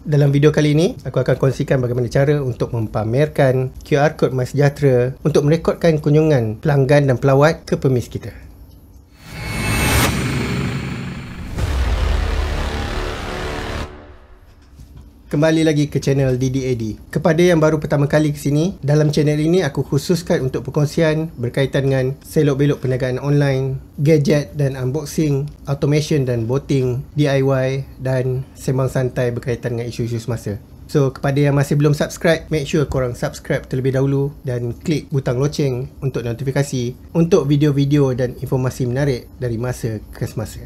Dalam video kali ini, aku akan kongsikan bagaimana cara untuk mempamerkan QR Code MySejahtera untuk merekodkan kunjungan pelanggan dan pelawat ke pemis kita. Kembali lagi ke channel DDAD. Kepada yang baru pertama kali ke sini, dalam channel ini aku khususkan untuk perkongsian berkaitan dengan selok-belok perniagaan online, gadget dan unboxing, automation dan boting, DIY dan sembang santai berkaitan dengan isu-isu semasa. So, kepada yang masih belum subscribe, make sure korang subscribe terlebih dahulu dan klik butang loceng untuk notifikasi untuk video-video dan informasi menarik dari masa ke semasa.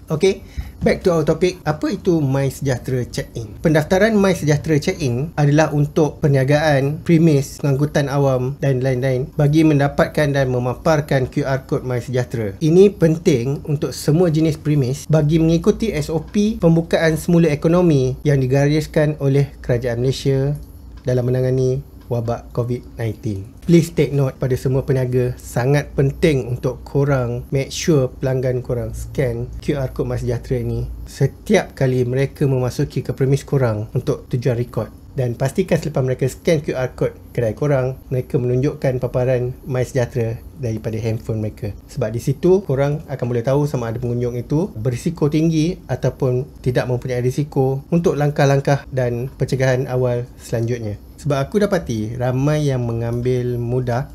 Okay, back to our topic. Apa itu MySejahtera Check-in? Pendaftaran MySejahtera Check-in adalah untuk perniagaan, premis, pengangkutan awam dan lain-lain bagi mendapatkan dan memaparkan QR Code MySejahtera. Ini penting untuk semua jenis premis bagi mengikuti SOP pembukaan semula ekonomi yang digariskan oleh Kerajaan Malaysia dalam menangani wabak COVID-19. Please take note pada semua peniaga, sangat penting untuk korang make sure pelanggan korang scan QR Code MySejahtera ini setiap kali mereka memasuki ke premis korang untuk tujuan rekod. Dan pastikan selepas mereka scan QR Code kedai korang, mereka menunjukkan paparan MySejahtera daripada handphone mereka. Sebab di situ korang akan boleh tahu sama ada pengunjung itu berisiko tinggi ataupun tidak mempunyai risiko untuk langkah-langkah dan pencegahan awal selanjutnya. Sebab aku dapati ramai yang mengambil mudah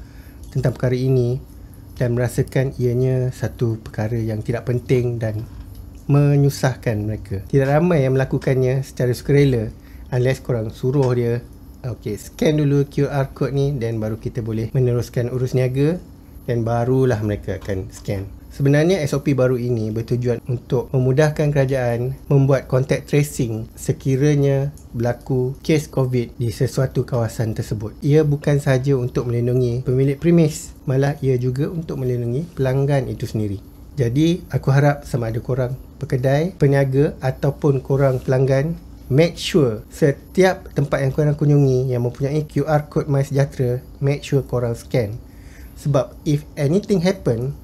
tentang perkara ini dan merasakan ianya satu perkara yang tidak penting dan menyusahkan mereka. Tidak ramai yang melakukannya secara sukarela unless korang suruh dia, okay, scan dulu QR Code ni dan baru kita boleh meneruskan urus niaga dan barulah mereka akan scan. Sebenarnya SOP baru ini bertujuan untuk memudahkan kerajaan membuat contact tracing sekiranya berlaku kes COVID di sesuatu kawasan tersebut. Ia bukan sahaja untuk melindungi pemilik premis, malah ia juga untuk melindungi pelanggan itu sendiri. Jadi aku harap sama ada korang pekedai, peniaga ataupun korang pelanggan, make sure setiap tempat yang korang kunjungi yang mempunyai QR Code MySejahtera, make sure korang scan. Sebab if anything happen,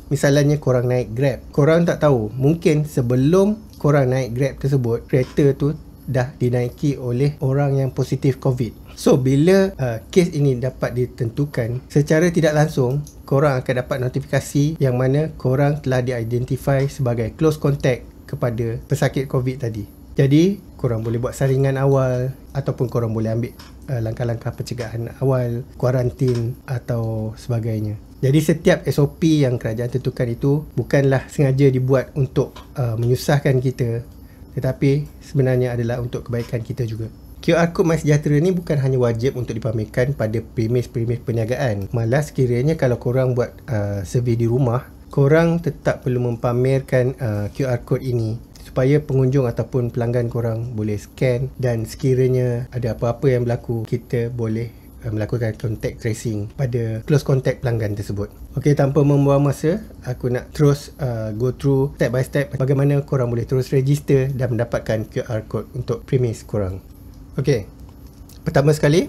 misalnya korang naik Grab, korang tak tahu, mungkin sebelum korang naik Grab tersebut, kereta tu dah dinaiki oleh orang yang positif COVID. So, bila kes ini dapat ditentukan, secara tidak langsung, korang akan dapat notifikasi yang mana korang telah diidentify sebagai close contact kepada pesakit COVID tadi. Jadi, korang boleh buat saringan awal ataupun korang boleh ambil langkah-langkah pencegahan awal, kuarantin atau sebagainya. Jadi setiap SOP yang kerajaan tentukan itu bukanlah sengaja dibuat untuk menyusahkan kita, tetapi sebenarnya adalah untuk kebaikan kita juga. QR Code MySejahtera ni bukan hanya wajib untuk dipamerkan pada premis-premis perniagaan. Malah sekiranya kalau korang buat survey di rumah, korang tetap perlu mempamerkan QR Code ini supaya pengunjung ataupun pelanggan korang boleh scan dan sekiranya ada apa-apa yang berlaku, kita boleh melakukan contact tracing pada close contact pelanggan tersebut. Okey, tanpa membuang masa, aku nak terus go through step by step bagaimana korang boleh terus register dan mendapatkan QR Code untuk premis korang. Okey, pertama sekali,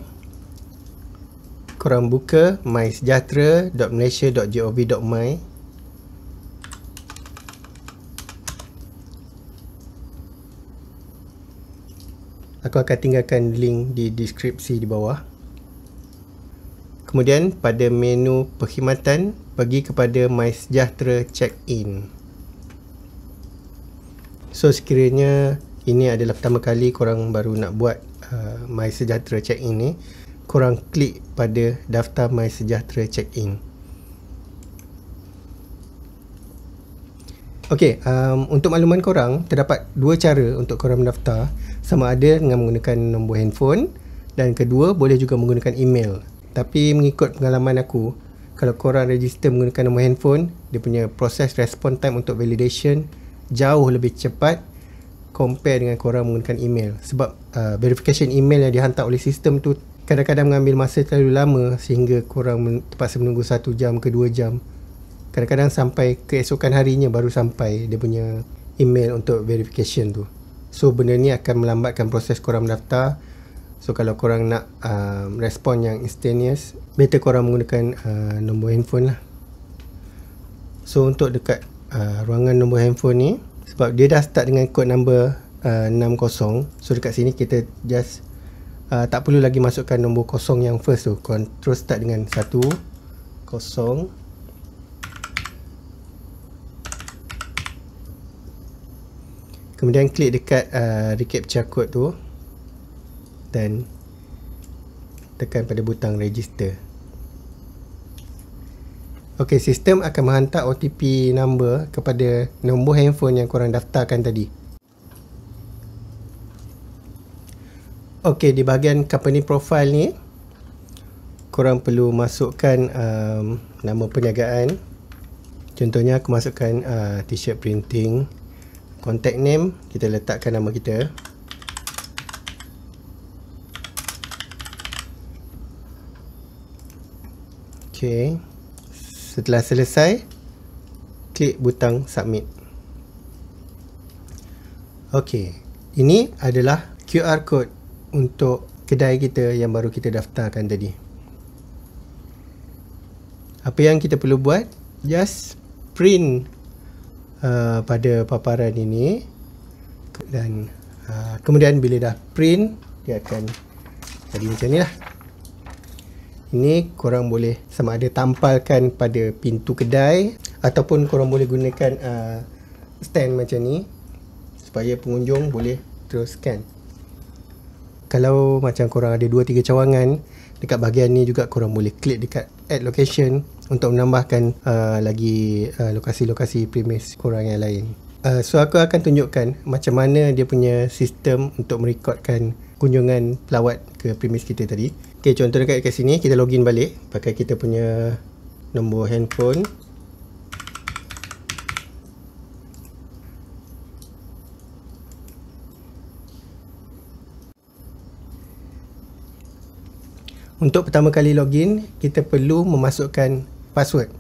korang buka mysejahtera.malaysia.gov.my. Aku akan tinggalkan link di deskripsi di bawah. Kemudian pada menu perkhidmatan, pergi kepada MySejahtera Check-in. So sekiranya ini adalah pertama kali korang baru nak buat MySejahtera Check-in ni, korang klik pada daftar MySejahtera Check-in. Okey, untuk makluman korang, terdapat dua cara untuk korang mendaftar. Sama ada dengan menggunakan nombor handphone dan kedua boleh juga menggunakan email. Tapi mengikut pengalaman aku, kalau korang register menggunakan nombor handphone, dia punya proses response time untuk validation jauh lebih cepat compare dengan korang menggunakan email. Sebab verification email yang dihantar oleh sistem tu kadang-kadang mengambil masa terlalu lama sehingga korang terpaksa menunggu 1 jam ke 2 jam. Kadang-kadang sampai keesokan harinya baru sampai dia punya email untuk verification tu. So benda ni akan melambatkan proses korang mendaftar. So kalau korang nak respon yang instantaneous, better korang menggunakan nombor handphone lah. So untuk dekat ruangan nombor handphone ni, sebab dia dah start dengan kod number 60. So dekat sini kita just tak perlu lagi masukkan nombor kosong yang first tu. Korang terus start dengan 1 0. Kemudian klik dekat recaptcha code tu dan tekan pada butang register. Ok, sistem akan menghantar OTP number kepada nombor handphone yang korang daftarkan tadi. Ok, di bahagian company profile ni korang perlu masukkan nama perniagaan. Contohnya aku masukkan t-shirt printing. Contact name, kita letakkan nama kita. Ok, setelah selesai klik butang submit. Ok, ini adalah QR code untuk kedai kita yang baru kita daftarkan tadi. Apa yang kita perlu buat, just print pada paparan ini dan kemudian bila dah print, dia akan jadi macam ni lah. Ini korang boleh sama ada tampalkan pada pintu kedai ataupun korang boleh gunakan stand macam ni supaya pengunjung boleh terus scan. Kalau macam korang ada 2-3 cawangan, dekat bahagian ni juga korang boleh klik dekat add location untuk menambahkan lagi lokasi-lokasi premis korang yang lain. So aku akan tunjukkan macam mana dia punya sistem untuk merekodkan kunjungan pelawat ke premis kita tadi. Ok, contoh dekat sini kita login balik pakai kita punya nombor handphone. Untuk pertama kali login, kita perlu memasukkan password.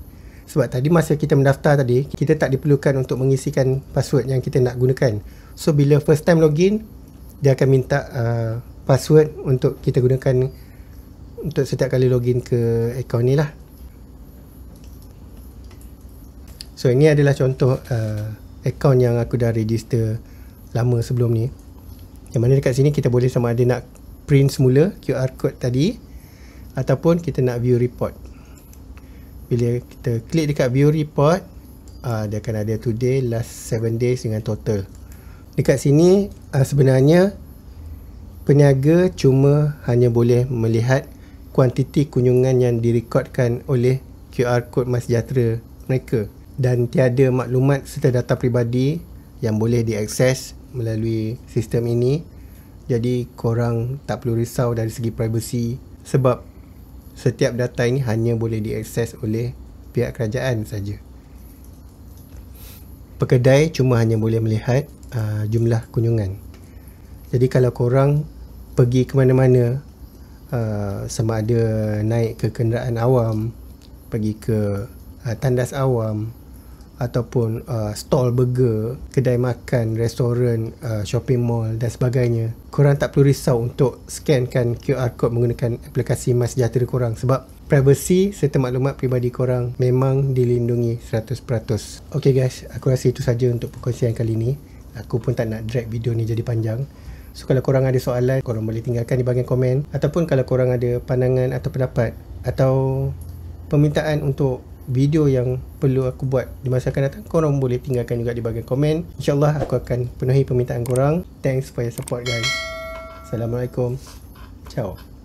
Sebab tadi masa kita mendaftar tadi, kita tak diperlukan untuk mengisikan password yang kita nak gunakan. So bila first time login, dia akan minta password untuk kita gunakan untuk setiap kali login ke akaun ni lah. So ini adalah contoh akaun yang aku dah register lama sebelum ni. Yang mana dekat sini kita boleh sama ada nak print semula QR code tadi ataupun kita nak view report. Bila kita klik dekat view report, dia akan ada today, last 7 days dengan total. Dekat sini sebenarnya peniaga cuma hanya boleh melihat kuantiti kunjungan yang direkodkan oleh QR code MySejahtera mereka dan tiada maklumat serta data peribadi yang boleh diakses melalui sistem ini. Jadi korang tak perlu risau dari segi privacy sebab setiap data ini hanya boleh diakses oleh pihak kerajaan saja. Pekedai cuma hanya boleh melihat jumlah kunjungan. Jadi kalau korang pergi ke mana-mana, sama ada naik ke kenderaan awam, pergi ke tandas awam ataupun stall burger, kedai makan, restoran, shopping mall dan sebagainya, korang tak perlu risau untuk scankan QR code menggunakan aplikasi MySejahtera korang sebab privacy serta maklumat peribadi korang memang dilindungi 100%. Ok guys, aku rasa itu saja untuk perkongsian kali ni. Aku pun tak nak drag video ni jadi panjang. So kalau korang ada soalan, korang boleh tinggalkan di bahagian komen, ataupun kalau korang ada pandangan atau pendapat atau permintaan untuk video yang perlu aku buat di masa akan datang, korang boleh tinggalkan juga di bahagian komen. InsyaAllah aku akan penuhi permintaan korang. Thanks for your support guys. Assalamualaikum. Ciao.